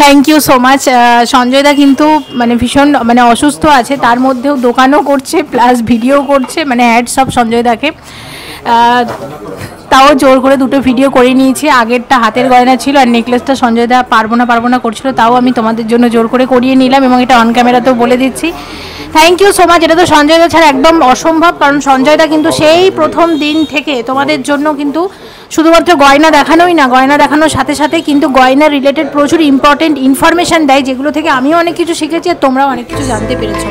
Thank you so much. সঞ্জয়দা কিন্তু মানে ভীষণ মানে অসুস্থ আছে, তার মধ্যেও দোকানও করছে প্লাস ভিডিও করছে, মানে অ্যাড সব সঞ্জয়দাকে। তাও জোর করে দুটো ভিডিও করে নিয়েছি। আগেরটা হাতের গয়না ছিল আর নেকলেসটা সঞ্জয়দা পারবো না করছিল, তাও আমি তোমাদের জন্য জোর করে করিয়ে নিলাম এবং এটা অন ক্যামেরাতেও বলে দিচ্ছি। Thank you so much. এটা তো সঞ্জয়দা ছাড়া একদম অসম্ভব, কারণ সঞ্জয়দা কিন্তু সেই প্রথম দিন থেকে তোমাদের জন্য কিন্তু শুধুমাত্র গয়না দেখানোই না, গয়না দেখানোর সাথে সাথে কিন্তু গয়না রিলেটেড প্রচুর ইম্পর্টেন্ট ইনফরমেশান দেয়, যেগুলো থেকে আমিও অনেক কিছু শিখেছি আর তোমরাও অনেক কিছু জানতে পেরেছো।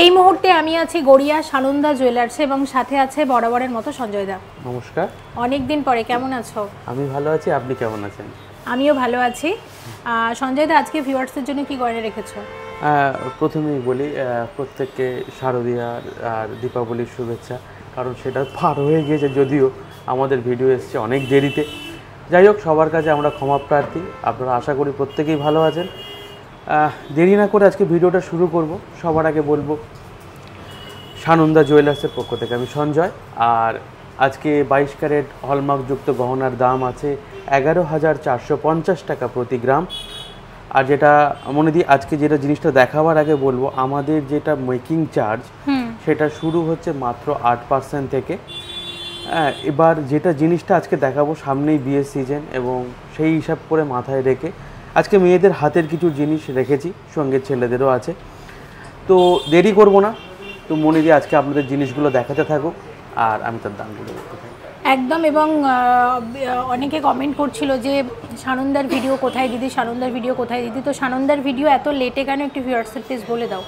এই মুহূর্তে আমি আছি গড়িয়া সানন্দা জুয়েলার্সে এবং সাথে আছে বরাবরের মতো সঞ্জয়দা। নমস্কার। অনেক দিন পরে, কেমন আছো? আমি ভালো আছি, আপনি কেমন আছেন? আমিও ভালো আছি। সঞ্জয়দা, আজকে ভিউয়ার্সদের জন্য কি গয়না রেখেছো? প্রথমেই বলি প্রত্যেককে শারদীয়ার আর দীপাবলির শুভেচ্ছা, কারণ সেটা পার হয়ে গিয়েছে, যদিও আমাদের ভিডিও এসছে অনেক দেরিতে। যাই হোক, সবার কাছে আমরা ক্ষমা প্রার্থী। আপনারা আশা করি প্রত্যেকেই ভালো আছেন। দেরি না করে আজকে ভিডিওটা শুরু করব। সবার আগে বলবো সানন্দা জুয়েলার্সের পক্ষ থেকে আমি সঞ্জয়। আর আজকে 22 ক্যারেট হলমার্কযুক্ত গহনার দাম আছে 11,450 টাকা প্রতি গ্রাম। আর যেটা মনে দিই, আজকে যেটা জিনিসটা দেখাবার আগে বলবো, আমাদের যেটা মেকিং চার্জ সেটা শুরু হচ্ছে মাত্র 8% থেকে। এবার যেটা জিনিসটা আজকে দেখাবো, সামনেই বিয়ের সিজন এবং সেই হিসাব করে মাথায় রেখে আজকে মেয়েদের হাতের কিছু জিনিস রেখেছি, সঙ্গে ছেলেদেরও আছে। তো দেরি করব না, তো মনে দিয়ে আজকে আপনাদের জিনিসগুলো দেখাতে থাকুক আর আমি তার দামগুলো বলতে থাকি। একদম। এবং অনেকে কমেন্ট করছিল যে সানন্দার ভিডিও কোথায় দিদি, সানন্দার ভিডিও কোথায় দিদি। তো সানন্দার ভিডিও এত লেটে কেন, একটু ভিউয়ার্সের প্লিজ বলে দাও।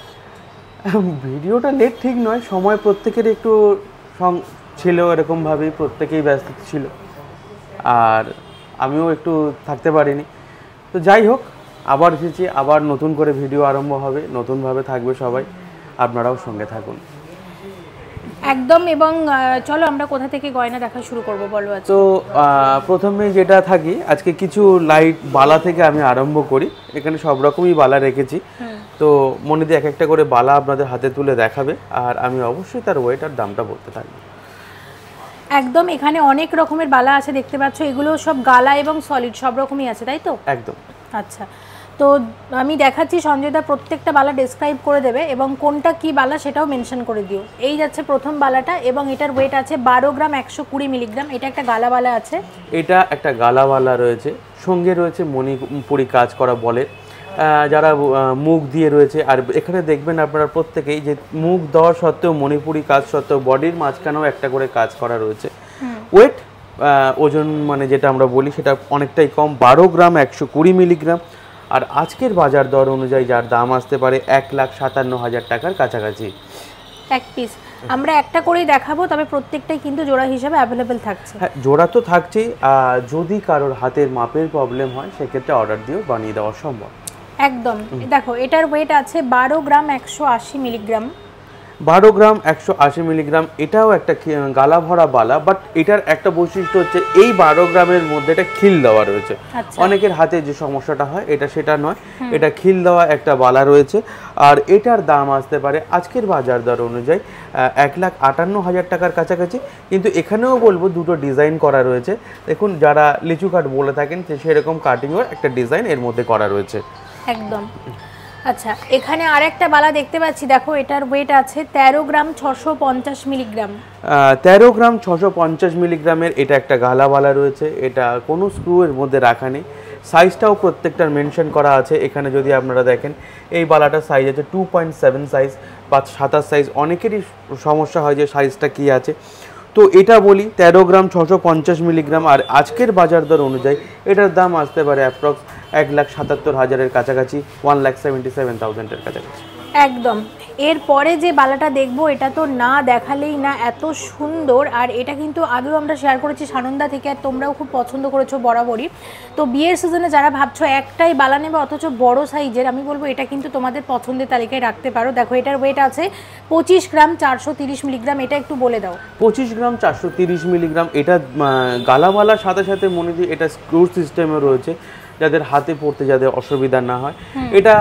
ভিডিওটা লেট ঠিক নয়, সময় প্রত্যেকের একটু ছিল, এরকমভাবেই প্রত্যেকেই ব্যস্ত ছিল আর আমিও একটু থাকতে পারিনি। তো যাই হোক, আবার এসেছি, আবার নতুন করে ভিডিও আরম্ভ হবে, নতুনভাবে থাকবে সবাই, আপনারাও সঙ্গে থাকুন। একদম। এবং চলো আমরা কোথা থেকে গয়না দেখা শুরু করব বলো। তো প্রথমে যেটা থাকি, আজকে কিছু লাইট বালা থেকে আমি আরম্ভ করি। এখানে সব রকমই বালা রেখেছি, তো মনে দিয়ে এক একটা করে বালা আপনাদের হাতে তুলে দেখাবে আর আমি অবশ্যই তার ওয়েট আর দামটা বলতে থাকবো। একদম। এখানে অনেক রকমের বালা আছে, দেখতে পাচ্ছ। এগুলো সব গালা এবং সলিড সব রকমই আছে, তাই তো? একদম। আচ্ছা, তো আমি দেখাচ্ছি, সঞ্জয়দা প্রত্যেকটা বালা ডেসক্রাইব করে দেবে এবং কোনটা কি বালা সেটাও মেনশন করে দিও। এই যাচ্ছে প্রথম বালাটা এবং এটার ওয়েট আছে 12 গ্রাম 120 মিলিগ্রাম। এটা একটা গালাবালা আছে, এটা একটা গালাবালা রয়েছে, সঙ্গে রয়েছে মণিপুরি কাজ করা বলে, যারা মুখ দিয়ে রয়েছে। আর এখানে দেখবেন আপনারা প্রত্যেকেই যে মুখ দেওয়া সত্ত্বেও, মণিপুরি কাজ সত্ত্বেও বডির মাঝখানেও একটা করে কাজ করা রয়েছে। ওয়েট ওজন মানে যেটা আমরা বলি সেটা অনেকটাই কম, 12 গ্রাম 120 মিলিগ্রাম। আর আজকের বাজার দর অনুযায়ী যার দাম আসতে পারে 1,57,000 টাকার কাছাকাছি এক পিস। আমরা একটা করেই দেখাবো, তবে প্রত্যেকটাই কিন্তু জোড়া হিসাবে অ্যাভেলেবেল থাকছে। হ্যাঁ, জোড়া তো থাকছেই। যদি কারোর হাতের মাপের প্রবলেম হয় সেক্ষেত্রে অর্ডার দিয়েও বানিয়ে দেওয়া সম্ভব। একদম। দেখো, এটার ওয়েট আছে 12 গ্রাম 180 মিলিগ্রাম। 12 গ্রাম 180 মিলিগ্রাম। এটাও একটা গালা ভরা বালা, বাট এটার একটা বৈশিষ্ট্য হচ্ছে এই 12 গ্রামের মধ্যে এটা খিল দেওয়া রয়েছে। অনেকের হাতে যে সমস্যাটা হয় এটা সেটা নয়, এটা খিল দেওয়া একটা বালা রয়েছে। আর এটার দাম আসতে পারে আজকের বাজার দর অনুযায়ী 1,58,000 টাকার কাছাকাছি। কিন্তু এখানেও বলবো দুটো ডিজাইন করা রয়েছে। দেখুন, যারা লিচু কাট বলে থাকেন সেরকম কাটিংয়ের একটা ডিজাইন এর মধ্যে করা রয়েছে। একদম। আচ্ছা, এখানে আরেকটা বালা দেখতে পাচ্ছি, দেখো এটার ওয়েট আছে 13 গ্রাম 650 মিলিগ্রাম। 13 গ্রাম 650 মিলিগ্রামের এটা একটা গালা বালা রয়েছে। এটা কোনো স্ক্রু এর মধ্যে রাখা নেই, সাইজটাও প্রত্যেকটার মেনশন করা আছে। এখানে যদি আপনারা দেখেন, এই বালাটার সাইজ আছে 2.7 সাইজ বা 27 সাইজ। অনেকেরই সমস্যা হয় যে সাইজটা কি আছে, তো এটা বলি 13 গ্রাম 650 মিলিগ্রাম। আর আজকের বাজার দর অনুযায়ী এটার দাম আসতে পারে অ্যাপ্রক্স 1,77,000-এর কাছাকাছি, 1,77,000-এর কাছাকাছি। একদম। এরপরে যে বালাটা দেখবো এটা তো না দেখালেই না, এত সুন্দর। আর এটা কিন্তু আগেও আমরা শেয়ার করেছি সানন্দা থেকে, আর তোমরাও খুব পছন্দ করেছো বরাবরই। তো বিয়ের সিজনে যারা ভাবছো একটাই বালা নেবে অথচ বড় সাইজের, আমি বলবো এটা কিন্তু তোমাদের পছন্দের তালিকায় রাখতে পারো। দেখো এটার ওয়েট আছে 25 গ্রাম 430 মিলিগ্রাম। এটা একটু বলে দাও। 25 গ্রাম 430 মিলিগ্রাম। এটা গালাবালার সাথে সাথে মনে দিই এটা স্ক্রু সিস্টেমে রয়েছে, যাদের হাতে পড়তে যাদের অসুবিধা না হয়। এটা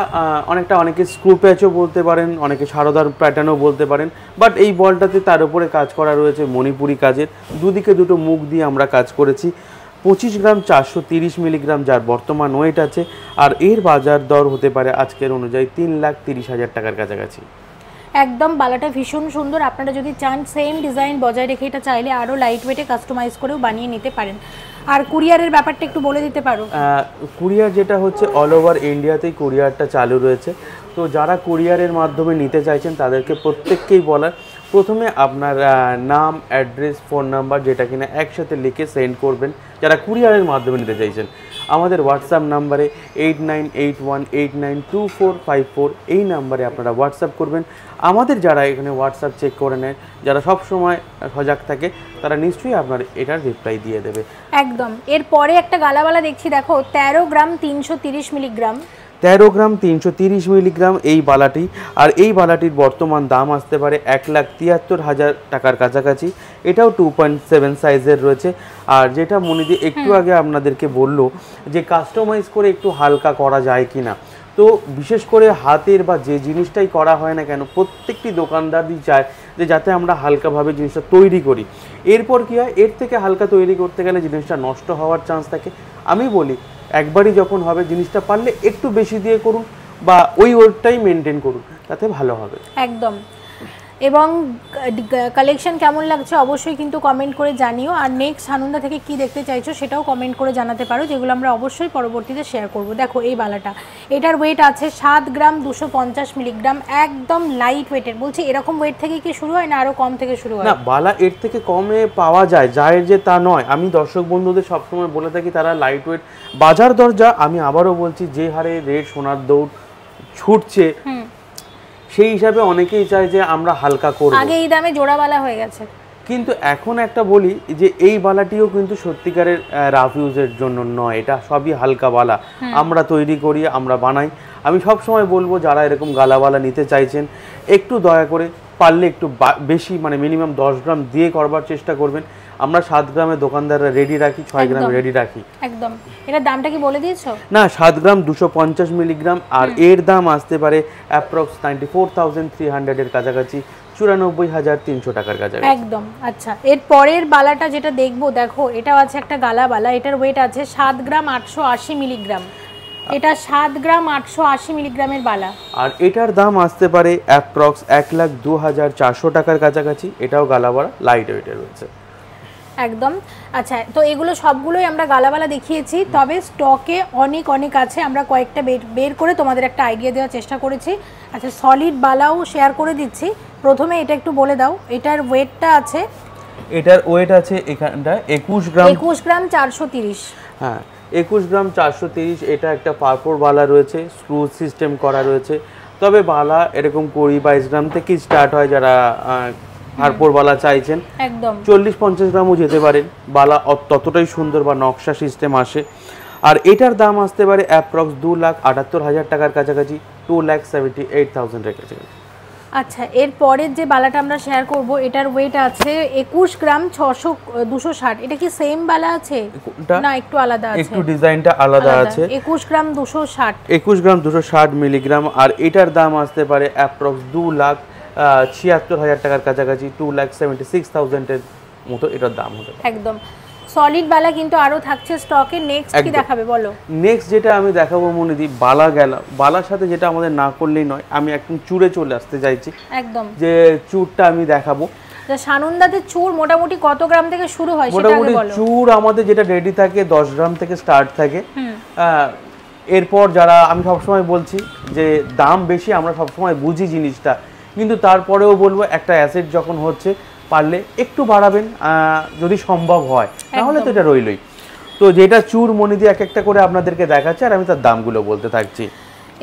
অনেকে স্ক্রু প্যাচও বলতে পারেন, অনেকে সারদার প্যাটার্নও বলতে পারেন। বাট এই বলটাতে তার উপরে কাজ করা রয়েছে মণিপুরি কাজের, দুদিকে দুটো মুখ দিয়ে আমরা কাজ করেছি। 25 গ্রাম 430 মিলিগ্রাম যার বর্তমান ওয়েট আছে, আর এর বাজার দর হতে পারে আজকের অনুযায়ী 3,30,000 টাকার কাছাকাছি। একদম বালাটা ভীষণ সুন্দর। আপনারা যদি চান সেম ডিজাইন বজায় রেখে এটা চাইলে আরও লাইট ওয়েটে কাস্টমাইজ করেও বানিয়ে নিতে পারেন। আর কুরিয়ারের ব্যাপারটা একটু বলে দিতে পারো। কুরিয়ার যেটা হচ্ছে অল ওভার ইন্ডিয়াতেই কুরিয়ারটা চালু রয়েছে। তো যারা কুরিয়ারের মাধ্যমে নিতে চাইছেন তাদেরকে প্রত্যেককেই বলার, প্রথমে আপনার নাম, অ্যাড্রেস, ফোন নাম্বার যেটা কিনা একসাথে লিখে সেন্ড করবেন যারা কুরিয়ারের মাধ্যমে নিতে চাইছেন। আমাদের হোয়াটসঅ্যাপ নাম্বারে 8981892454 এই নাম্বারে আপনারা হোয়াটসঅ্যাপ করবেন। আমাদের যারা এখানে হোয়াটসঅ্যাপ চেক করে নেয়, যারা সব সময় সজাগ থাকে, তারা নিশ্চয়ই আপনার এটার রিপ্লাই দিয়ে দেবে। একদম। এরপরে একটা গালাবালা দেখছি, দেখো 13 গ্রাম 330 মিলিগ্রাম। 13 গ্রাম 330 মিলিগ্রাম এই বালাটি। আর এই বালাটির বর্তমান দাম আসতে পারে 1,73,000 টাকার কাছাকাছি। এটাও 2.7 সাইজের রয়েছে। আর যেটা মনিদি একটু আগে আপনাদেরকে বললো যে কাস্টমাইজ করে একটু হালকা করা যায় কি না, তো বিশেষ করে হাতের বা যে জিনিসটাই করা হয় না কেন, প্রত্যেকটি দোকানদারই চায় যে যাতে আমরা হালকাভাবে জিনিসটা তৈরি করি। এরপর কী হয়, এর থেকে হালকা তৈরি করতে গেলে জিনিসটা নষ্ট হওয়ার চান্স থাকে। আমি বলি একবারই যখন হবে জিনিসটা পারলে একটু বেশি দিয়ে করুন বা ওই ওয়েটটাই মেনটেন করুন, তাতে ভালো হবে। একদম। এবং কালেকশন কেমন লাগছে অবশ্যই কিন্তু কমেন্ট করে জানিও। আর নেক্সট সানন্দা থেকে কি দেখতে চাইছো সেটাও কমেন্ট করে জানাতে পারো, যেগুলো আমরা অবশ্যই পরবর্তীতে শেয়ার করব। দেখো এই বালাটা, এটার ওয়েট আছে 7 গ্রাম 250 মিলিগ্রাম। একদম লাইট ওয়েটের। বলছি এরকম ওয়েট থেকে কি শুরু হয় না আরও কম থেকে শুরু হয়? না, বালা এর থেকে কমে পাওয়া যায়, যে তা নয়। আমি দর্শক বন্ধুদের সবসময় বলে থাকি তারা লাইট ওয়েট বাজার দরজা, আমি আবারও বলছি যে হারে রেট সোনার দৌড় ছুটছে, সেই হিসাবে অনেকেই চায় যে আমরা হালকা করব। আগে এই দামে জোড়া বালা হয়ে গেছে, কিন্তু এখন একটা বলি যে এই বালাটিও কিন্তু সত্যিকারের রাফ ইউজের জন্য নয়, এটা সবই হালকা বালা। আমরা তৈরি করি, আমরা বানাই। আমি সব সময় বলবো যারা এরকম গালাবালা নিতে চাইছেন একটু দয়া করে পারলে একটু বেশি, মানে মিনিমাম 10 গ্রাম দিয়ে করবার চেষ্টা করবেন। আমরা 7 গ্রামে দোকানদাররা রেডি রাখি, 6 গ্রামে রেডি রাখি। একদম। এটার দামটা কি বলে দিয়েছো? না, 7 গ্রাম 250 মিলিগ্রাম। আর এর দাম আসতে পারে অ্যাপ্রক্স 94,300 এর কাছাকাছি, 94,300 টাকার কাছাকাছি। একদম। আচ্ছা, এর পরের বালাটা যেটা দেখবো, দেখো এটাও আছে একটা গালা বালা। এটার ওয়েট আছে 7 গ্রাম 880 মিলিগ্রাম। এটা 7 গ্রাম 880 মিলিগ্রামের বালা। আর এটার দাম আসতে পারে অ্যাপ্রক্স 1,02,400 টাকার কাছাকাছি। এটাও গালাবালা লাইট ওয়েটের রয়েছে। একদম। আচ্ছা, তো এগুলো সবগুলোই আমরা গালাবালা দেখিয়েছি, তবে স্টকে অনেক আছে। আমরা কয়েকটা বের করে তোমাদের একটা আইডিয়া দেওয়ার চেষ্টা করেছি। আচ্ছা, সলিড বালাও শেয়ার করে দিচ্ছি। প্রথমে এটা একটু বলে দাও, এটার ওয়েটটা আছে, এটার ওয়েট আছে এখানটা 21 গ্রাম 430। হ্যাঁ, 21 গ্রাম 430। এটা একটা পারপোর বালা রয়েছে, স্ক্রু সিস্টেম করা রয়েছে। তবে বালা এরকম 20-22 গ্রাম থেকে স্টার্ট হয়, যারা পারপোর বালা চাইছেন। একদম 40-50 গ্রামও যেতে পারেন। বালা ততটাই সুন্দর বা নকশা সিস্টেম আসে। আর এটার দাম আসতে পারে অ্যাপ্রক্স 2,78,000 টাকার কাছাকাছি, 2,78,000 এর কাছাকাছি। আচ্ছা, এর পরের যে বালাটা আমরা শেয়ার করব, এটার ওয়েট আছে 21 গ্রাম 260। এটা কি সেম বালা আছে না একটু আলাদা আছে? একটু ডিজাইনটা আলাদা আছে। 21 গ্রাম 260। 21 গ্রাম 260 মিলিগ্রাম। আর এটার দাম আসতে পারে অ্যাপ্রক্স 2,76,000 টাকার কাছাকাছি, 2,76,000 এর মতো এটার দাম হবে। একদম। সলিড বালা কিন্তু আরো থাকছে স্টকে। নেক্সট কি দেখাবে বলো? নেক্সট যেটা আমি দেখাবো মনিদি, বালার সাথে যেটা আমাদের না করলেই নয়, আমি একদম চূড়ে চলে আসতে চাইছি। একদম। যে চূড়টা আমি দেখাবো, সানন্দাতে চূড় মোটামুটি কত গ্রাম থেকে শুরু হয় সেটা আগে বলো। মোটামুটি চূড় আমাদের যেটা রেডি থাকে 10 গ্রাম থেকে স্টার্ট থাকে। এরপর যারা, আমি সবসময় বলছি যে দাম বেশি, আমরা সবসময় বুঝি জিনিসটা, কিন্তু তারপরেও বলবো একটা অ্যাসেট যখন হচ্ছে, পারলে একটু বাড়াবেন যদি সম্ভব হয়, নাহলে তো এটা রইলই। তো যেটা চূড় মনি দিয়ে এক একটা করে আপনাদেরকে দেখাচ্ছে, আর আমি তার দামগুলো বলতে থাকছি।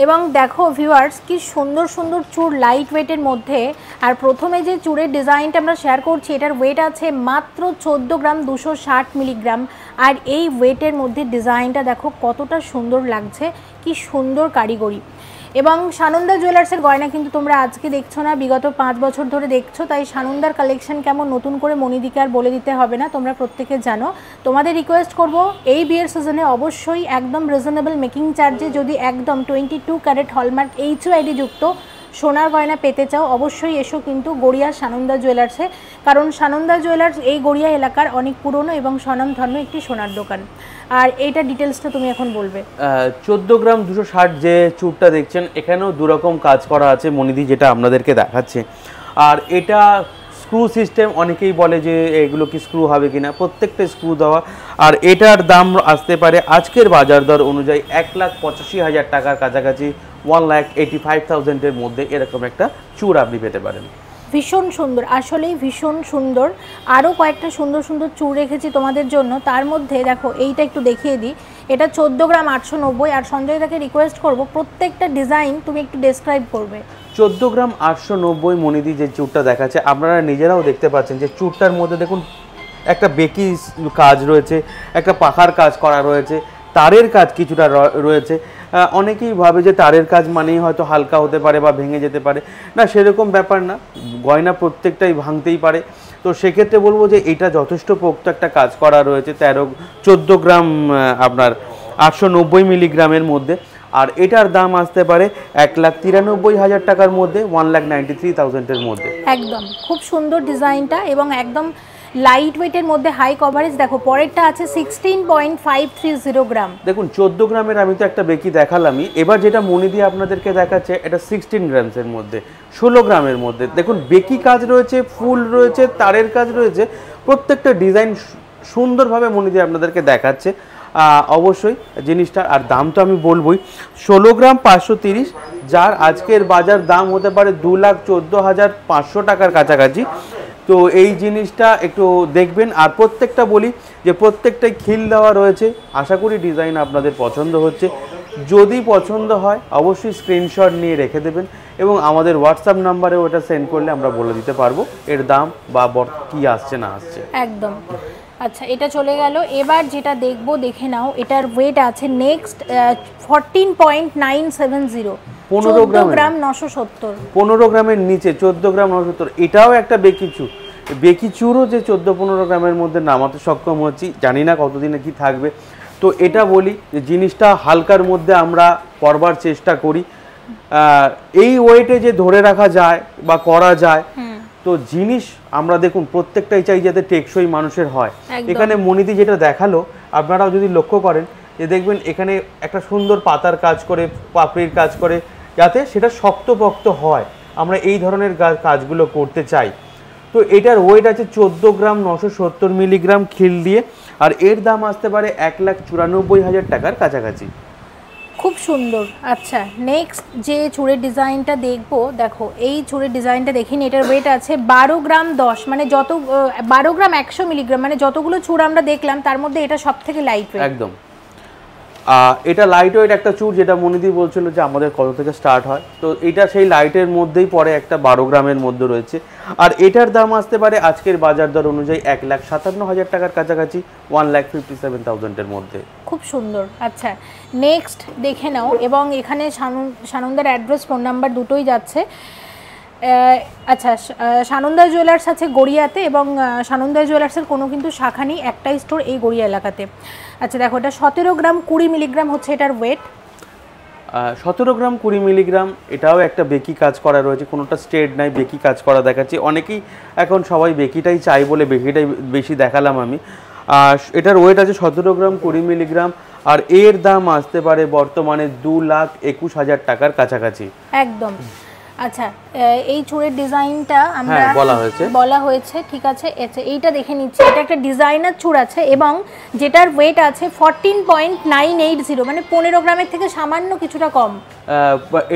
এবং দেখো ভিউয়ার্স কি সুন্দর সুন্দর চূড় লাইট ওয়েটের মধ্যে। আর প্রথমে যে চূড়ের ডিজাইনটা আমরা শেয়ার করছি এটার ওয়েট আছে মাত্র 14 গ্রাম 260 মিলিগ্রাম। আর এই ওয়েটের মধ্যে ডিজাইনটা দেখো কতটা সুন্দর লাগছে, কি সুন্দর কারিগরি। এবং সানন্দা জুয়েলার্সের গয়না কিন্তু তোমরা আজকে দেখছো না, বিগত 5 বছর ধরে দেখছো, তাই সানন্দার কালেকশন কেমন নতুন করে মনিদিকে আর বলে দিতে হবে না, তোমরা প্রত্যেকে জানো। তোমাদের রিকোয়েস্ট করব এই বিয়ের সিজনে অবশ্যই একদম রিজনেবল মেকিং চার্জে যদি একদম 22 ক্যারেট হলমার্ক HUID যুক্ত সোনার গয়না পেতে চাও অবশ্যই এসো কিন্তু গড়িয়া সানন্দা জুয়েলার্সে, কারণ সানন্দা জুয়েলার্স এই গড়িয়া এলাকার অনেক পুরনো এবং স্বনামধন্য একটি সোনার দোকান। আর এইটা ডিটেলসটা তুমি এখন বলবে। 14 গ্রাম 260 যে চূড়টা দেখছেন এখানেও দুরকম কাজ করা আছে মনিদি, যেটা আপনাদেরকে দেখাচ্ছে। আর এটা স্ক্রু সিস্টেম, অনেকেই বলে যে এগুলো কি স্ক্রু হবে কিনা, প্রত্যেকটা স্ক্রু দেওয়া। আর এটার দাম আসতে পারে আজকের বাজার দর অনুযায়ী 1,85,000 টাকার কাছাকাছি, 1,85,000-এর মধ্যে এরকম একটা চূড় আপনি পেতে পারেন। ভীষণ সুন্দর, আসলেই ভীষণ সুন্দর। আরও কয়েকটা সুন্দর সুন্দর চূড় রেখেছি তোমাদের জন্য, তার মধ্যে দেখো এইটা একটু দেখিয়ে দিই। এটা 14 গ্রাম 890। আর সঞ্জয় দাকে রিকোয়েস্ট করব প্রত্যেকটা ডিজাইন তুমি একটু ডেসক্রাইব করবে। 14 গ্রাম 890 মনিদি যে চূড়টা দেখাচ্ছে আপনারা নিজেরাও দেখতে পাচ্ছেন যে চূড়টার মধ্যে দেখুন একটা বেকি কাজ রয়েছে, একটা পাখার কাজ করা রয়েছে, তারের কাজ কিছুটা রয়েছে। অনেকেই ভাবে যে তারের কাজ মানেই হয়তো হালকা হতে পারে বা ভেঙে যেতে পারে, না সেরকম ব্যাপার না, গয়না প্রত্যেকটাই ভাঙতেই পারে। তো সেক্ষেত্রে বলবো যে এটা যথেষ্ট পোক্ত একটা কাজ করা রয়েছে 14 গ্রাম আপনার 890 মিলিগ্রামের মধ্যে। আর এটার দাম আসতে পারে 1,93,000 টাকার মধ্যে, 1,93,000-এর মধ্যে। একদম খুব সুন্দর ডিজাইনটা এবং একদম লাইট ওয়েটের মধ্যে হাই কভারেজ। দেখো পরেরটা আছে 16.530 গ্রাম। দেখুন 14 গ্রামের আমি তো একটা বেকি দেখালামই, এবার যেটা মনিদি আপনাদেরকে দেখাচ্ছে এটা 16 গ্রামসের মধ্যে, 16 গ্রামের মধ্যে। দেখুন বেকি কাজ রয়েছে, ফুল রয়েছে, তারের কাজ রয়েছে, প্রত্যেকটা ডিজাইন সুন্দরভাবে মনিদি আপনাদেরকে দেখাচ্ছে অবশ্যই জিনিসটা। আর দাম তো আমি বলবোই, 16 গ্রাম 530, যার আজকের বাজার দাম হতে পারে 2,14,500 টাকার কাছাকাছি। তো এই জিনিসটা একটু দেখবেন। আর প্রত্যেকটা বলি যে প্রত্যেকটাই খিল দেওয়া রয়েছে, আশা করি ডিজাইন আপনাদের পছন্দ হচ্ছে। যদি পছন্দ হয় অবশ্যই স্ক্রিনশট নিয়ে রেখে দেবেন এবং আমাদের হোয়াটসঅ্যাপ নাম্বারে ওটা সেন্ড করলে আমরা বলে দিতে পারবো এর দাম বা কি আসছে না আসছে। একদম। আচ্ছা এটা চলে গেল, এবার যেটা দেখবো দেখে নাও। এটার ওয়েট আছে নেক্সট 14.970, 15 গ্রাম 970। 15 গ্রামের নিচে 14 গ্রাম 970, এটাও একটা বেকি চুরও যে 14-15 গ্রামের মধ্যে নামাতে সক্ষম হচ্ছি, জানি না কতদিনে কি থাকবে। তো এটা বলি যে জিনিসটা হালকার মধ্যে আমরা করবার চেষ্টা করি, এই ওয়েটে যে ধরে রাখা যায় বা করা যায়। তো জিনিস আমরা দেখুন প্রত্যেকটাই চাই যাতে টেকসই মানুষের হয়। এখানে মনিদি যেটা দেখালো আপনারাও যদি লক্ষ্য করেন যে দেখবেন এখানে একটা সুন্দর পাতার কাজ করে, পাপড়ির কাজ করে, যাতে সেটা শক্তপোক্ত হয়। আমরা এই ধরনের কাজগুলো করতে চাই। তো এটার ওয়েট আছে 14 গ্রাম 970 মিলিগ্রাম খিল দিয়ে। আর এর দাম আসতে পারে 1,94,000 টাকার কাছাকাছি। খুব সুন্দর। আচ্ছা নেক্সট যে চুড়ের ডিজাইনটা দেখবো, দেখো এই চুড়ের ডিজাইনটা দেখিনি। এটার ওয়েট আছে 12 গ্রাম 10, মানে 12 গ্রাম 100 মিলিগ্রাম, মানে যতগুলো চূড় আমরা দেখলাম তার মধ্যে এটা সব থেকে লাইট ওয়েট। একদম এটা লাইট ওয়েট একটা চূড়, যেটা মনিদি বলছিল যে আমাদের কত থেকে স্টার্ট হয়। তো এটা সেই লাইটের মধ্যেই পড়ে, একটা 12 গ্রামের মধ্যে রয়েছে। আর এটার দাম আসতে পারে আজকের বাজার দর অনুযায়ী 1,57,000 টাকার কাছাকাছি, 1,57,000-এর মধ্যে। খুব সুন্দর। আচ্ছা নেক্সট দেখে নাও। এবং এখানে সানন্দার অ্যাড্রেস ফোন নাম্বার দুটোই যাচ্ছে। আচ্ছা সানন্দা জুয়েলার্স আছে গড়িয়াতে এবং সানন্দা জুয়েলার্সের কোনো কিন্তু শাখা নেই, একটাই স্টোর এই গড়িয়া এলাকাতে। আচ্ছা দেখো এটা 17 গ্রাম 20 মিলিগ্রাম হচ্ছে এটার ওয়েট। 17 গ্রাম 20 মিলিগ্রাম, এটাও একটা বেকি কাজ করা রয়েছে, কোনোটা স্ট্রেট নাই, বেকি কাজ করা দেখাচ্ছি। অনেকেই এখন সবাই বেকিটাই চাই বলে বেকিটাই বেশি দেখালাম আমি। এটার ওয়েট আছে 17 গ্রাম 20 মিলিগ্রাম। আর এর দাম আসতে পারে বর্তমানে 2,21,000 টাকার কাছাকাছি। একদম। আচ্ছা এই চুড়ের ডিজাইনটা আমরা বলা হয়েছে, ঠিক আছে। এইটা দেখে নিচ্ছি, এটা একটা ডিজাইনার চুড় আছে এবং যেটার ওয়েট আছে 14.980, মানে 15 গ্রামের থেকে সামান্য কিছুটা কম।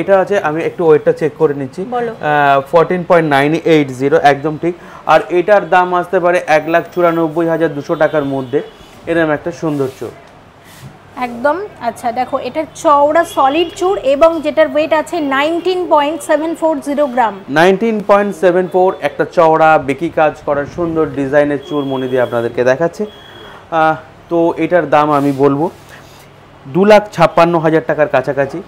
এটা আছে, আমি একটু ওয়েটটা চেক করে নিচ্ছি। 14.980 একদম ঠিক। আর এটার দাম আসতে পারে 1,94,200 টাকার মধ্যে, এরকম একটা সুন্দর চুড়। একদম। আচ্ছা দেখো, এটার চওড়া সলিড চুর এবং যেটার ওয়েট আছে 19.740 গ্রাম। 19.74 একটা চওড়া বেকি কাজ করা সুন্দর ডিজাইনের চুর মনিদি আপনাদেরকে দেখাচ্ছে। তো এটার দাম আমি বলবো 2,56,000 টাকার কাছাকাছি।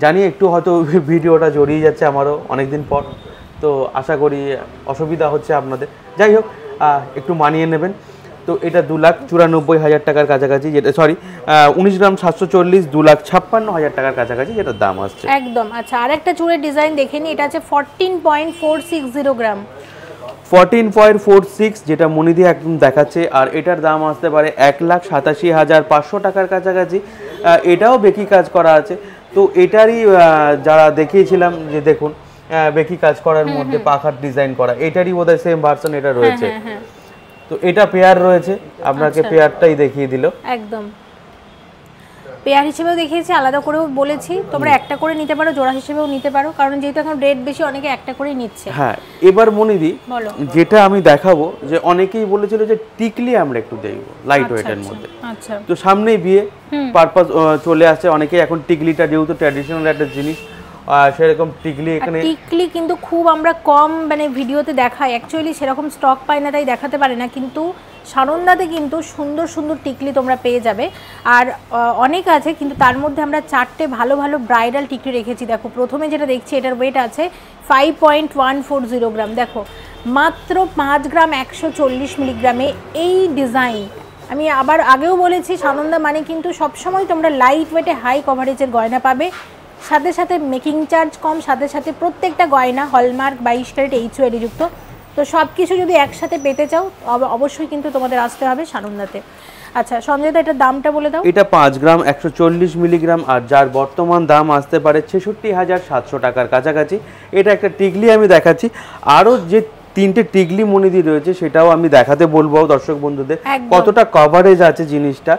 জানি একটু হয়তো ভিডিওটা জড়িয়ে যাচ্ছে আমারও অনেকদিন পর, তো আশা করি অসুবিধা হচ্ছে আপনাদের, যাই হোক একটু মানিয়ে নেবেন। তো এটা 2,94,000 টাকার কাছাকাছি, যেটা সরি 19 গ্রাম 740, 2,56,000 টাকার কাছাকাছি যেটা দাম আসছে একদম। আচ্ছা আরেকটা চুড়ের ডিজাইন দেখে নি, এটা আছে 14.460 গ্রাম। 14.46 যেটা মনিদি একদম দেখাচ্ছে, আর এটার দাম আসতে পারে 1,87,500 টাকার কাছাকাছি। এটাও বেকি কাজ করা আছে। তো এটারই যারা দেখিয়েছিলাম যে দেখুন বেকি কাজ করার মধ্যে পাখার ডিজাইন করা, এটারই বোধহয় সেম ভার্সন এটা রয়েছে। তো এটা পেয়ার রয়েছে, আপনাকে পেয়ারটাই দেখিয়ে দিল। একদম পেয়ার হিসেবেও দেখিয়েছি, আলাদা করেও বলেছি, তোমরা একটা করে নিতে পারো, জোড়া হিসেবেও নিতে পারো, কারণ যেহেতু এখন রেট বেশি অনেকে একটা করেই নিচ্ছে। হ্যাঁ, এবার মনিদি যেটা আমি দেখাবো, যে অনেকেই বলেছিল যে টিকলি আমরা একটু দেখবো লাইট ওয়েটের মধ্যে। আচ্ছা, তো সামনেই বিয়ে পারপাস চলে আসছে, অনেকেই এখন টিকলিটা যেহেতু ট্র্যাডিশনাল একটা জিনিস, সেরকম টিকলি এখানে টিকলি কিন্তু খুব আমরা কম মানে ভিডিওতে দেখাই, অ্যাকচুয়ালি সেরকম স্টক পাই না তাই দেখাতে পারে না, কিন্তু সানন্দাতে কিন্তু সুন্দর সুন্দর টিকলি তোমরা পেয়ে যাবে। আর অনেক আছে, কিন্তু তার মধ্যে আমরা 4টে ভালো ভালো ব্রাইডাল টিকলি রেখেছি। দেখো প্রথমে যেটা দেখছি এটার ওয়েট আছে 5.140 গ্রাম। দেখো মাত্র 5 গ্রাম 140 মিলিগ্রামে এই ডিজাইন। আমি আবার আগেও বলেছি, সানন্দা মানে কিন্তু সবসময় তোমরা লাইট ওয়েটে হাই কভারেজের গয়না পাবে, সাথে সাথে মেকিং চার্জ কম, সাথে সাথে প্রত্যেকটা গয়না হলমার্ক 22 ক্যারেট এইচওআইডি যুক্ত। তো সব কিছু যদি একসাথে পেতে চাও অবশ্যই কিন্তু তোমাদের আসতে হবে সানন্দাতে। আচ্ছা সঞ্জয়দা, এটার দামটা বলে দাও। এটা 5 গ্রাম 140 মিলিগ্রাম, আর যার বর্তমান দাম আসতে পারে 66,700 টাকার কাছাকাছি। এটা একটা টিকলি আমি দেখাচ্ছি, আরও যে 3টে টিকলি মনিদি রয়েছে সেটাও আমি দেখাতে বলবো দর্শক বন্ধুদের কতটা কভারেজ আছে জিনিসটা।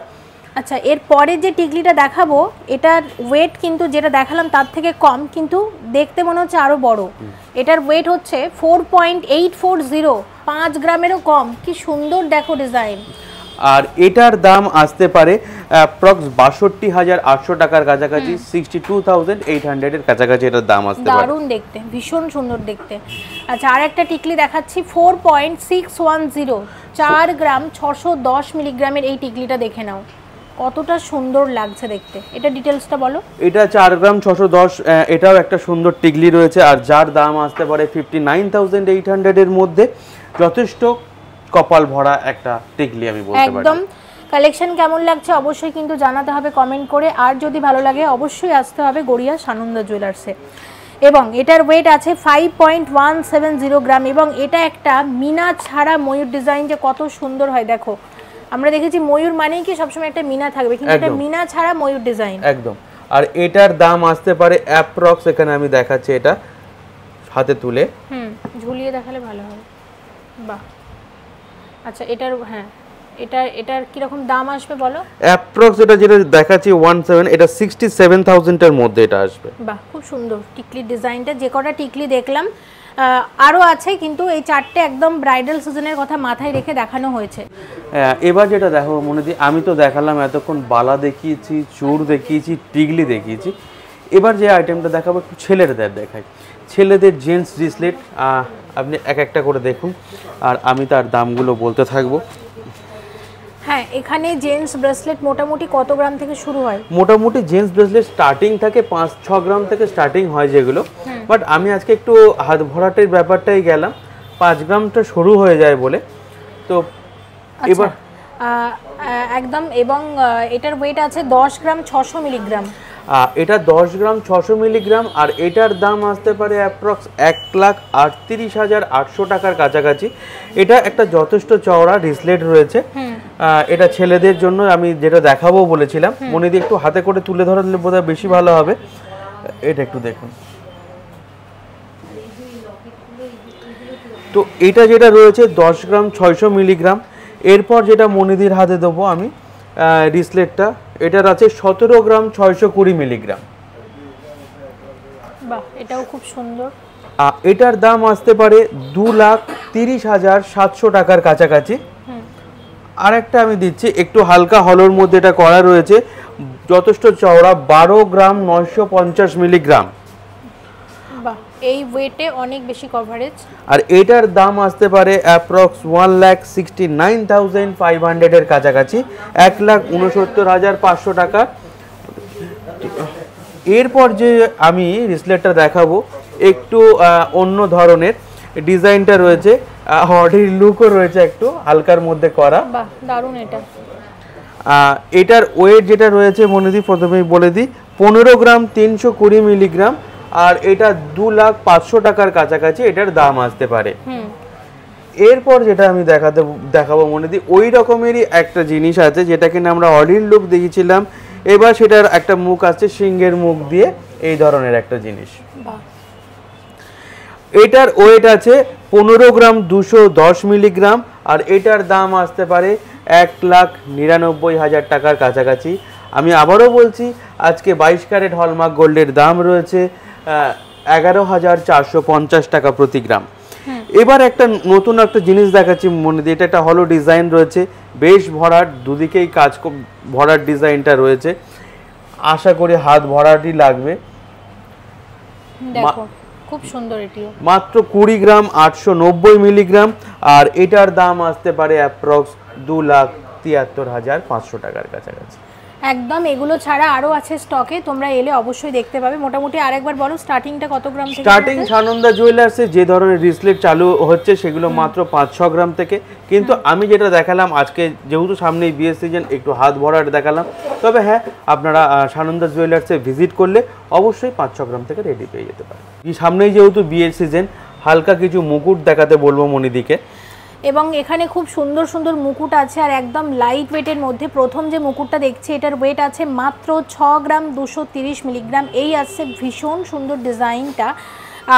আচ্ছা এরপরে যে টিকলিটা দেখাবো, এটার ওয়েট কিন্তু যেটা দেখালাম তার থেকে কম, কিন্তু দেখতে মনে হচ্ছে আরও বড়। এটার ওয়েট হচ্ছে 4.840, 5 গ্রামেরও কম। কি সুন্দর দেখো ডিজাইন। আর এটার দাম আসতে পারে অ্যাপ্রক্স 62,800 টাকার কাছাকাছি, 62,800 এর কাছাকাছি এটার দাম আসতে পারে। দারুণ দেখতে, ভীষণ সুন্দর দেখতে। আচ্ছা আর একটা টিকলি দেখাচ্ছি 4.610, 4 গ্রাম 610 মিলিগ্রামের এই টিকলিটা দেখে নাও কতটা সুন্দর লাগছে দেখতে। এটা ডিটেলসটা বলো। এটা 4 গ্রাম 610, এটাও একটা সুন্দর টিকলি রয়েছে, আর যার দাম আসতে পারে 59,800 এর মধ্যে। যথেষ্ট কপাল ভরা একটা টিকলি আমি বলতে পারি। একদম। কালেকশন কেমন লাগছে অবশ্যই কিন্তু জানাতে হবে কমেন্ট করে, আর যদি ভালো লাগে অবশ্যই আসতে হবে গড়িয়া সানন্দা জুয়েলার্সে। এবং এটার ওয়েট আছে 5.170 গ্রাম, এবং এটা একটা মিনা ছাড়া ময়ূর ডিজাইন, যে কত সুন্দর হয় দেখো। আমরা দেখেছি ময়ূর মানেই কি সবসময় একটা মিনা থাকবে, কিন্তু এটা মিনা ছাড়া ময়ূর ডিজাইন একদম। আর এটার দাম আসতে পারে অ্যাপ্রক্স, এখানে আমি দেখাচ্ছি এটা হাতে তুলে, ঝুলিয়ে দেখালে ভালো হবে। বাহ। আচ্ছা এটার এটার কি রকম দাম আসবে বলো। অ্যাপ্রক্স এটা যেটা দেখাচ্ছি 17, এটা 67,000 এর মধ্যে এটা আসবে। বাহ, খুব সুন্দর টিকলি ডিজাইনটা। যে কটা টিকলি দেখলাম আরও আছে, কিন্তু এই 4টে একদম ব্রাইডাল সিজনের কথা মাথায় রেখে দেখানো হয়েছে। এবার যেটা দেখো মনেদি, আমি তো দেখালাম এতক্ষণ বালা দেখিয়েছি, চূড় দেখিয়েছি, টিকলি দেখিয়েছি। এবার যে আইটেমটা দেখাবো একটু ছেলেদের দেখাই। ছেলেদের জেন্টস ব্রেসলেট আপনি এক একটা করে দেখুন, আর আমি তার দামগুলো বলতে থাকবো। হ্যাঁ, এখানে জেন্টস ব্রেসলেট মোটামুটি কত গ্রাম থেকে শুরু হয়? মোটামুটি জেন্টস ব্রেসলেট স্টার্টিং থাকে 5-6 গ্রাম থেকে স্টার্টিং হয় যেগুলো, বাট আমি আজকে একটু হাত ভরাটের ব্যাপারটাই গেলাম, 5 গ্রামটা শুরু হয়ে যায় বলে। তো এবার একদম। এবং এটার ওয়েট আছে 10 গ্রাম 600 মিলিগ্রাম। এটা 10 গ্রাম 600 মিলিগ্রাম, আর এটার দাম আসতে পারে অ্যাপ্রক্স 1,38,800 টাকার কাছাকাছি। এটা একটা যথেষ্ট চওড়া রিসলেট রয়েছে। এটা ছেলেদের জন্য আমি যেটা দেখাবো বলেছিলাম, মনে দিয়ে একটু হাতে করে তুলে ধরলে বোধহয় বেশি ভালো হবে। এটা একটু দেখুন। তো এটা যেটা রয়েছে 10 গ্রাম 600 মিলিগ্রাম। এরপর যেটা মনিদির হাতে দেবো আমি রিসলেটটা, এটার আছে 17 গ্রাম 620 মিলিগ্রাম। বাহ, এটাও খুব সুন্দর। এটার দাম আসতে পারে 2,30,700 টাকার কাছাকাছি। আরেকটা আমি দিচ্ছি, একটু হালকা হলোর মধ্যে এটা করা রয়েছে, যথেষ্ট চওড়া, 12 গ্রাম 950 মিলিগ্রাম। বাহ, এই ওয়েটে অনেক বেশি কভারেজ। আর এটার দাম আসতে পারে অ্যাপ্রক্স 1,69,500 এর কাছাকাছি, 1,69,500 টাকা। এরপর যে আমি রিসলেটটা দেখাবো একটু অন্য ধরনের ডিজাইনটা রয়েছে, হডির লুকও রয়েছে একটু হালকার মধ্যে করা। বাহ, দারুণ এটা। এটার ওয়েট যেটা রয়েছে মনে প্রথমেই বলে দিই, 15 গ্রাম 320 মিলিগ্রাম, আর এটা 2,05,000 টাকার কাছাকাছি এটার দাম আসতে পারে। এরপর যেটা আমি দেখাবো মনে দিই, ওই রকমেরই একটা জিনিস আছে যেটা কিনা আমরা হডির লুক দেখিয়েছিলাম, এবার সেটার একটা মুখ আছে সিংহের মুখ দিয়ে, এই ধরনের একটা জিনিস। এটার ওয়েট আছে 15 গ্রাম 210 মিলিগ্রাম, আর এটার দাম আসতে পারে 1,99,000 টাকার কাছাকাছি। আমি আবারও বলছি, আজকে 22 ক্যারেট হলমার্ক গোল্ডের দাম রয়েছে 11,450 টাকা প্রতি গ্রাম। এবার একটা নতুন একটা জিনিস দেখাচ্ছি মনে দিয়ে, এটা একটা হলো ডিজাইন রয়েছে, বেশ ভরাট, দুদিকেই কাজ ভরাট ডিজাইনটা রয়েছে, আশা করি হাত ভরাটই লাগবে। দেখো খুব সুন্দর, এটিও মাত্র 20 গ্রাম 890 মিলিগ্রাম, আর এটার দাম আসতে পারে অ্যাপ্রক্স 2,73,500 টাকার কাছাকাছি। একদম। এগুলো ছাড়া আরো আছে স্টকে, তোমরা এলে অবশ্যই দেখতে পাবে। মোটামুটি আরেকবার বলো স্টার্টিংটা কত গ্রাম থেকে? স্টার্টিং সানন্দা জুয়েলার্সে যে ধরনের রিসলেট চালু হচ্ছে সেগুলো মাত্র 5-6 গ্রাম থেকে, কিন্তু আমি যেটা দেখালাম আজকে, যেহেতু সামনেই বিয়ের সিজন, একটু হাত ভরাট দেখালাম। তবে হ্যাঁ, আপনারা সানন্দা জুয়েলার্সে ভিজিট করলে অবশ্যই 5-6 গ্রাম থেকে রেডি পেয়ে যেতে পারেন। সামনেই যেহেতু বিয়ের সিজন, হালকা কিছু মুকুট দেখাতে বলবো মনিদিকে। এবং এখানে খুব সুন্দর সুন্দর মুকুট আছে, আর একদম লাইট ওয়েটের মধ্যে। প্রথম যে মুকুটটা দেখছি এটার ওয়েট আছে মাত্র 6 গ্রাম 230 মিলিগ্রাম। এই আসছে ভীষণ সুন্দর ডিজাইনটা।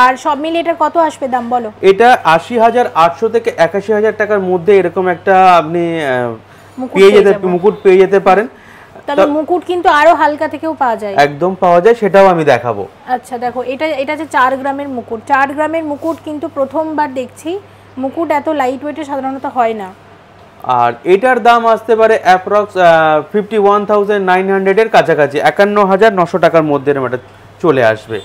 আর সব মিলিয়ে এটার কত আসবে দাম বলো? এটা 80,800 থেকে 81,000 টাকার মধ্যে এরকম একটা আপনি মুকুট পেয়ে যেতে পারেন। তবে মুকুট কিন্তু আরো হালকা থেকেও পাওয়া যায়, একদম পাওয়া যায়, সেটাও আমি দেখাবো। আচ্ছা দেখো, এটা যে 4 গ্রামের মুকুট। 4 গ্রামের মুকুট কিন্তু প্রথমবার দেখছি। মুকুট এত লাইট ওয়েটে সাধারণত হয় না। আর এটার দাম আসতে পারে অ্যাপ্রক্স 51,900 এর কাছাকাছি, 51,900 টাকার মধ্যে এটা চলে আসবে।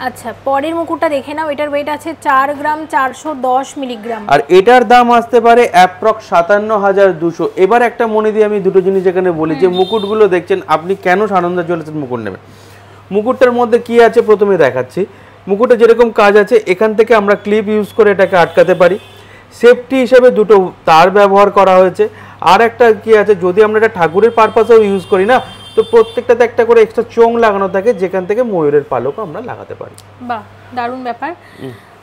আচ্ছা, পরের মুকুটটা দেখে নাও। এটার ওয়েট আছে 4 গ্রাম 410 মিলিগ্রাম, আর এটার দাম আসতে পারে অ্যাপ্রক্স 57,200। এবার একটা মনে দিয়ে আমি দুটো জিনিস এখানে বলি, যে মুকুটগুলো দেখছেন, আপনি কেন সানন্দা জুয়েলার্সের মুকুট নেবেন? মুকুটটার মধ্যে কি আছে প্রথমে দেখাচ্ছি। মুকুটে যেরকম কাজ আছে, এখান থেকে আমরা ক্লিপ ইউজ করে এটাকে আটকাতে পারি। সেফটি হিসেবে দুটো তার ব্যবহার করা হয়েছে। আর একটা কি আছে, যদি আমরা এটা ঠাকুরের পারপাসেও ইউজ করি না, তো প্রত্যেকটাতে একটা করে এক্সট্রা চোঙ লাগানো থাকে, যেখান থেকে ময়ূরের পালকও আমরা লাগাতে পারি। বাহ, দারুণ ব্যাপার।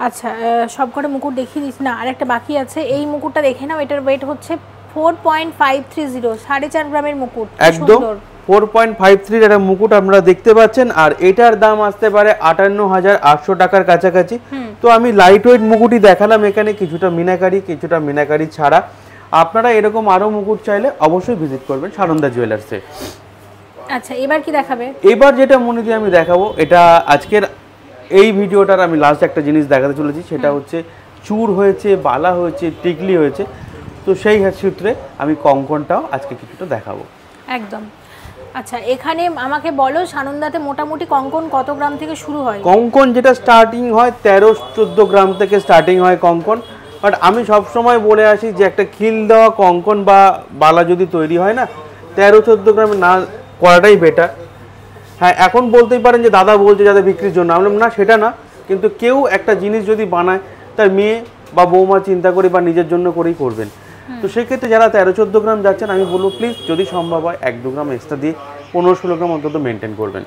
আচ্ছা, সবকটা মুকুট দেখিয়ে দিচ্ছি না, আর একটা বাকি আছে। এই মুকুটটা দেখে নাও। এটার ওয়েট হচ্ছে 4.530, 4.5 গ্রামের মুকুট। একদম 4.53 একটা মুকুট আমরা দেখতে পাচ্ছেন, আর এটার দাম আসতে পারে 58,800 টাকার কাছাকাছি। তো আমি লাইট ওয়েট মুকুটই দেখালাম এখানে, কিছুটা মিনাকারি ছাড়া। আপনারা এরকম আরো মুকুট চাইলে অবশ্যই ভিজিট করবেন সানন্দা জুয়েলার্সে। আচ্ছা, এবার কি দেখাবে? এবার যেটা মনে দিয়ে আমি দেখাবো, এটা আজকের এই ভিডিওটার আমি লাস্ট একটা জিনিস দেখাতে চলেছি, সেটা হচ্ছে চূড় হয়েছে, বালা হয়েছে, টিকলি হয়েছে। তো সেই সূত্রে আমি কঙ্কনটাও আজকে কিছুটা দেখাবো। একদম। আচ্ছা, এখানে আমাকে বলো সানন্দাতে মোটামুটি কঙ্কন কত গ্রাম থেকে শুরু হয়? কঙ্কন যেটা স্টার্টিং হয় 13-14 গ্রাম থেকে স্টার্টিং হয় কঙ্কন। বাট আমি সবসময় বলে আসি যে একটা খিল দেওয়া কঙ্কন বা বালা যদি তৈরি হয় না, 13-14 গ্রামে না করাটাই বেটার। হ্যাঁ, এখন বলতেই পারেন যে দাদা বলছে যাদের বিক্রির জন্য, আমি না, সেটা না। কিন্তু কেউ একটা জিনিস যদি বানায়, তার মেয়ে বা বৌমা চিন্তা করে বা নিজের জন্য করেই করবেন। তো সেক্ষেত্রে যারা 13-14 গ্রাম যাচ্ছেন, আমি বলবো প্লিজ যদি সম্ভব হয় 1-2 গ্রাম এক্সট্রা দিয়ে 15-16 গ্রাম অন্তত মেনটেন করবেন।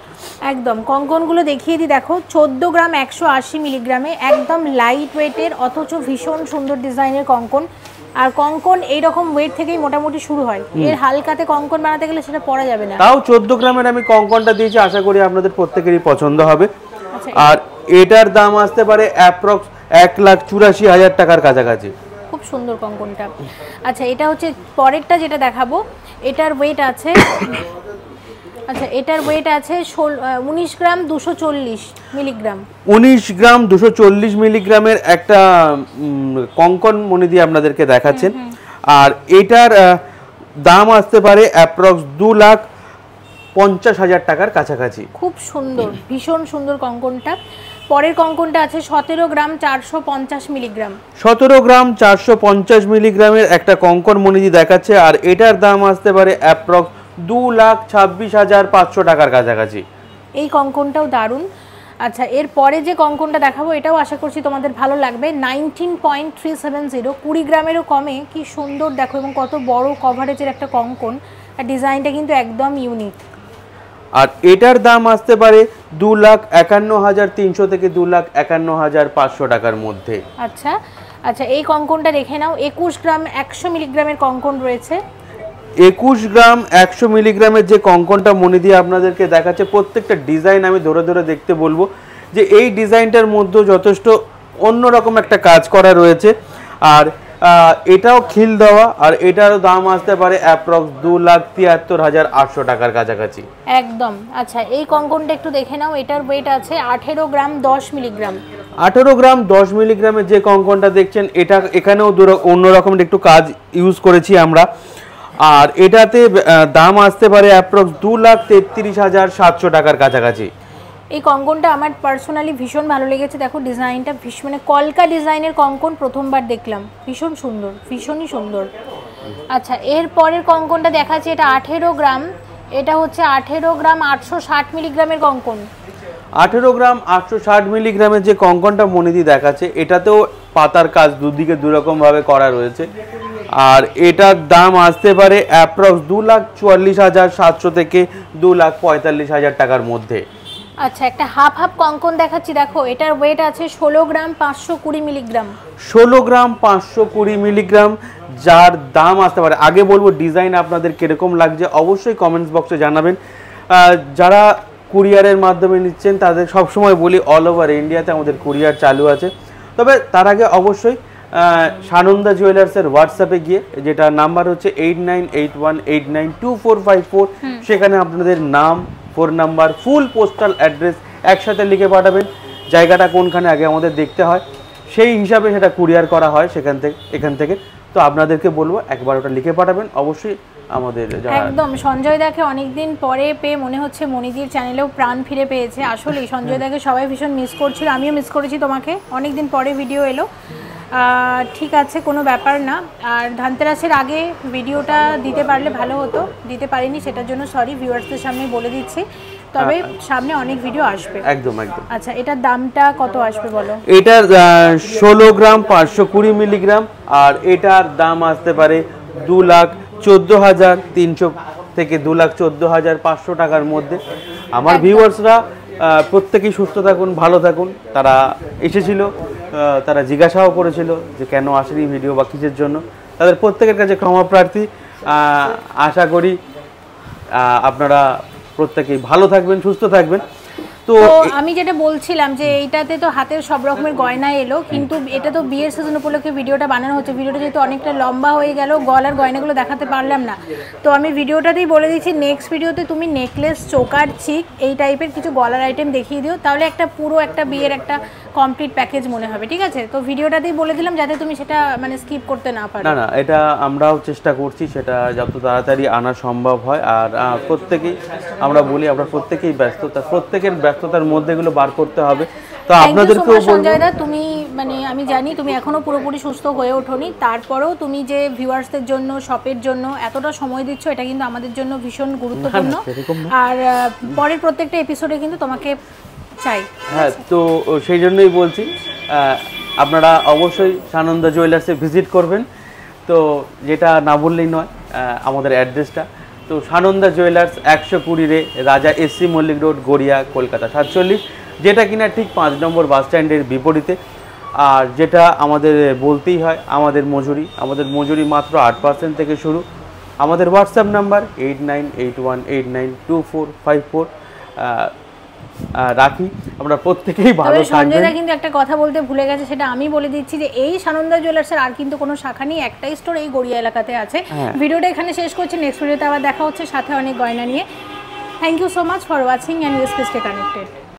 একদম। কঙ্কনগুলো দেখিয়ে দিই, দেখো 14 গ্রাম 180 মিলিগ্রামে, একদম লাইট ওয়েটের, অথচ ভীষণ সুন্দর ডিজাইনের কঙ্কন। আর কঙ্কন এইরকম ওয়েট থেকেই মোটামুটি শুরু হয়। এর হালকাতে কঙ্কন বানাতে গেলে সেটা পরা যাবে না। তাও 14 গ্রামের আমি কঙ্কনটা দিয়েছি, আশা করি আপনাদের প্রত্যেকেরই পছন্দ হবে। আর এটার দাম আসতে পারে অ্যাপ্রক্স 1,84,000 টাকার কাছাকাছি। খুব সুন্দর কঙ্কনটা। আচ্ছা, এটা হচ্ছে পরেরটা যেটা দেখাবো। এটার ওয়েট আছে, আচ্ছা এটার ওয়েট আছে 19 গ্রাম 240 মিলিগ্রাম। 19 গ্রাম 240 মিলিগ্রামের একটা কঙ্কন মনে দিয়ে আপনাদেরকে দেখাচ্ছেন। আর এটার দাম আসতে পারে অ্যাপ্রক্স 2,50,000 টাকার কাছাকাছি। খুব সুন্দর, ভীষণ সুন্দর কঙ্কনটা। পরের কঙ্কনটা আছে 17 গ্রাম 450 মিলিগ্রাম। 17 গ্রাম 450 মিলিগ্রামের একটা কঙ্কন মণিজি দেখাচ্ছে, আর এটার দাম আসতে পারে অ্যাপ্রক্স 2,26,500 টাকার কাছাকাছি। এই কঙ্কনটাও দারুণ। আচ্ছা, এর পরে যে কঙ্কনটা দেখাবো এটাও আশা করছি তোমাদের ভালো লাগবে। 19.370, 20 গ্রামেরও কমে, কি সুন্দর দেখো, এবং কত বড় কভারেজের একটা কঙ্কন, আর ডিজাইনটা কিন্তু একদম ইউনিক। আর এটার দাম আসতে পারে 2,51,300 থেকে 2,51,500 টাকার মধ্যে। আচ্ছা আচ্ছা, এই কঙ্কনটা দেখে নাও। 21 গ্রাম 100 মিলিগ্রামের কঙ্কন রয়েছে। 21 গ্রাম 100 মিলিগ্রামের যে কঙ্কনটা মনে দিয়ে আপনাদেরকে দেখাচ্ছে, প্রত্যেকটা ডিজাইন আমি ধরে ধরে দেখতে বলবো যে এই ডিজাইনটার মধ্যে যথেষ্ট অন্যরকম একটা কাজ করা রয়েছে। আর এটাও খিল দেওয়া, আর এটারও দাম আসতে পারে অ্যাপ্রক্স 2,73,800 টাকার কাছাকাছি একদম। আচ্ছা, এই কঙ্কনটা একটু দেখে নাও। এটার ওয়েট আছে 18 গ্রাম 10 মিলিগ্রাম। 18 গ্রাম 10 মিলিগ্রামের যে কঙ্কনটা দেখছেন, এটা এখানেও অন্যরকম একটু কাজ ইউজ করেছি আমরা। আর এটাতে দাম আসতে পারে অ্যাপ্রক্স 2,33,700 টাকার কাছাকাছি। এই কঙ্কনটা আমার পার্সোনালি ভীষণ ভালো লেগেছে। দেখো ডিজাইনটা ভীষণ, মানে কলকা ডিজাইনের কঙ্কন প্রথমবার দেখলাম, ভীষণ সুন্দর, ভীষণই সুন্দর। আচ্ছা, এর পরের কঙ্কনটা দেখাচ্ছি, এটা 18 গ্রাম, এটা হচ্ছে 18 গ্রাম 860 মিলিগ্রামের কঙ্কন। 18 গ্রাম 860 মিলিগ্রামের যে কঙ্কনটা মনিদি দেখাচ্ছে, এটাতেও পাতার কাজ দুদিকে দুরকমভাবে করা রয়েছে। আর এটার দাম আসতে পারে অ্যাপ্রক্স 2,44,700 থেকে 2,45,000 টাকার মধ্যে। আচ্ছা, একটা হাফ হাফ কঙ্কন দেখাচ্ছি, দেখো এটার ওয়েট আছে 16 গ্রাম 520 মিলিগ্রাম। 16 গ্রাম 520 মিলিগ্রাম, যার দাম আসতে পারে, আগে বলবো ডিজাইন আপনাদের কিরকম লাগছে অবশ্যই কমেন্টস বক্সে জানাবেন। যারা কুরিয়ারের মাধ্যমে নিচ্ছেন তাদের সবসময় বলি অল ওভার ইন্ডিয়াতে আমাদের কুরিয়ার চালু আছে। তবে তার আগে অবশ্যই সানন্দা জুয়েলার্সের হোয়াটসঅ্যাপে গিয়ে, যেটা নাম্বার হচ্ছে 8981892454, সেখানে আপনাদের নাম, ফোন নাম্বার, ফুল পোস্টাল অ্যাড্রেস একসাথে লিখে পাঠাবেন। জায়গাটা কোনখানে আগে আমাদের দেখতে হয়, সেই হিসাবে সেটা কুরিয়ার করা হয় এখান থেকে। তো আপনাদেরকে বলবো একবার ওটা লিখে পাঠাবেন অবশ্যই। আমাদের একদম সঞ্জয় দাকে অনেকদিন পরে পেয়ে মনে হচ্ছে মনিদির চ্যানেলেও প্রাণ ফিরে পেয়েছে। আসলেই সঞ্জয় দাকে সবাই ভীষণ মিস করছিল, আমিও মিস করেছি তোমাকে। অনেকদিন পরে ভিডিও এলো, ঠিক আছে, কোনো ব্যাপার না। আর ধনতেরাসের আগে ভিডিওটা দিতে পারলে ভালো হতো, দিতে পারিনি, সেটার জন্য সরি, ভিউয়ার্সদের সামনে বলে দিচ্ছি। তবে সামনে অনেক ভিডিও আসবে। একদম একদম। আচ্ছা, এটার দামটা কত আসবে বলো? এটার 16 গ্রাম 520 মিলিগ্রাম, আর এটার দাম আসতে পারে 2,14,300 থেকে 2,14,500 টাকার মধ্যে। আমার ভিউয়ার্সরা প্রত্যেকেই সুস্থ থাকুন, ভালো থাকুন। তারা এসেছিল, তারা জিজ্ঞাসাও করেছিল যে কেন আসেনি ভিডিও বা কিসের জন্য। তাদের প্রত্যেকের কাছে ক্ষমা প্রার্থী। আশা করি আপনারা প্রত্যেকেই ভালো থাকবেন, সুস্থ থাকবেন। তো আমি যেটা বলছিলাম যে এইটাতে তো হাতের সব রকমের গয়না এলো, কিন্তু এটা তো বিয়ের সিজন উপলক্ষে ভিডিওটা বানানো হচ্ছে। ভিডিওটা যেহেতু অনেকটা লম্বা হয়ে গেল, গলার গয়নাগুলো দেখাতে পারলাম না, তো আমি ভিডিওটাতেই বলে দিচ্ছি নেক্সট ভিডিওতে তুমি নেকলেস, চোকার, চিক এই টাইপের কিছু গলার আইটেম দেখিয়ে দিও, তাহলে একটা পুরো একটা বিয়ের একটা কমপ্লিট প্যাকেজ মনে হবে। ঠিক আছে, তো ভিডিওটাতেই বলে দিলাম যাতে তুমি সেটা মানে স্কিপ করতে না পারো। না, এটা আমরাও চেষ্টা করছি সেটা যত তাড়াতাড়ি আনা সম্ভব হয়। আর প্রত্যেকেই আমরা বলি, আমরা প্রত্যেকেই ব্যস্ততা, প্রত্যেকের ব্যস্ততার মধ্যে এগুলো বার করতে হবে। তো আপনাদেরকেও সঞ্জয় দা, তুমি মানে আমি জানি তুমি এখনো পুরোপুরি সুস্থ হয়ে ওঠোনি, তারপরেও তুমি যে ভিউয়ার্সদের জন্য, শপের জন্য এতটা সময় দিচ্ছ, এটা কিন্তু আমাদের জন্য ভীষণ গুরুত্বপূর্ণ। আর পরের প্রত্যেকটা এপিসোডে কিন্তু তোমাকে চাই। হ্যাঁ, তো সেই জন্যই বলছি আপনারা অবশ্যই সানন্দা জুয়েলার্সে ভিজিট করবেন। তো যেটা না বললেই নয়, আমাদের অ্যাড্রেসটা তো সানন্দা জুয়েলার্স 120 রাজা এসসি মল্লিক রোড, গড়িয়া, কলকাতা 47, যেটা কিনা ঠিক 5 নম্বর বাস স্ট্যান্ডের বিপরীতে। আর যেটা আমাদের বলতেই হয়, আমাদের মজুরি মাত্র 8% থেকে শুরু। আমাদের হোয়াটসঅ্যাপ নাম্বার 8981892454 রাখি। আমরা প্রত্যেকেই ভালো থাকবেন। সঞ্জয় দা কিন্তু একটা কথা বলতে ভুলে গেছে, সেটা আমি বলে দিচ্ছি যে এই সানন্দা জুয়েলার্সের আর কিন্তু কোনো শাখা নেই, একটাই স্টোর এই গড়িয়া এলাকাতে আছে। ভিডিওটা এখানে শেষ করছি, নেক্সট ভিডিওতে আবার দেখা হচ্ছে সাথে অনেক গয়না নিয়ে। Thank you so much for watching and stay connected.